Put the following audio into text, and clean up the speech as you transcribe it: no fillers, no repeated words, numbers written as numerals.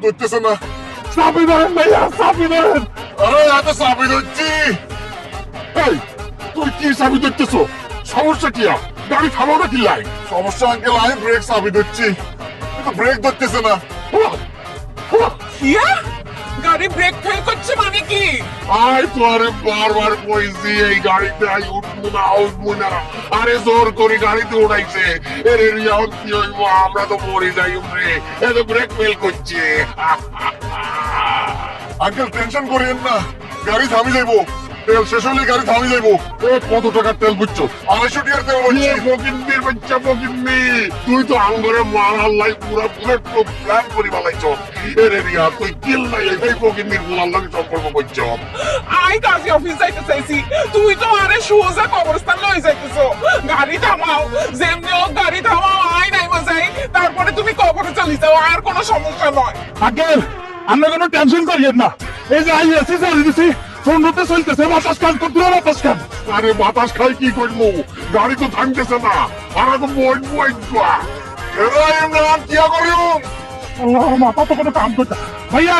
ধরতেছে না। চাবি ধরেন ভাইয়া, চাবি ধরেন। আরে এত চাবি ধরছি। এই তুই কি চাবি ধরতেছো? সমস্যা কি? গাড়ি থামাও না কি লাই? সমস্যা আঙ্কেল, আমি ব্রেক চাবি ধরছি কিন্তু ব্রেক ধরতেছে না। ইয়া গাড়ি ব্রেক ফেল করছে মানে কি? আয় তো আরে বারবার কইছি এই গাড়িতে আই উঠবো না। আরে জোর করে গাড়িতে উঠাইছে। এরে রিয়াও কি হইব, আমরা তো মরে যাই রে। এত ব্রেক ফেল করছে। আঙ্কেল টেনশন করিয়েন না, গাড়ি থামি যাইবো। তেল শেষ হলে গাড়ি থামি যাইবো। কত টাকার তেল বুঝছো? 250 টাকার তেল বলছি। ফকিন্নির বাচ্চা ফকিন্নি, তুই তো আঙ্গরে মারার লাই পুরা বুলেট প্রুফ প্ল্যান করে বানাইছ। এরে রিয়া তুই কিল নাই এই ফকিন্নির গুলার লাগে সম্পর্ক করছ। আই কাজী অফিস যাইতে চাইছি, তুই তো আরে সোজা কবরস্থান লই যাইতেছো। গাড়ি থামাও, যেমনি হোক গাড়ি থামাও, আই নাইমা যাই, তারপরে তুমি কবরে চলে যাও, আর কোনো সমস্যা নয়। আঙ্কেল আমরা কোনো টেনশন করিয়েন না। এই যে আই এসি চালিয়ে দিছি, সন্ধ্যতে চলতেছে, বাতাস কাজ করতে বাতাস কাজ। আরে বাতাস খাই কি করবো, গাড়ি তো থামতেছে না। আর তো বইবো একবার। এরা ইমরান কি করিও? মাথা তো কোনো কাম করতে ভাইয়া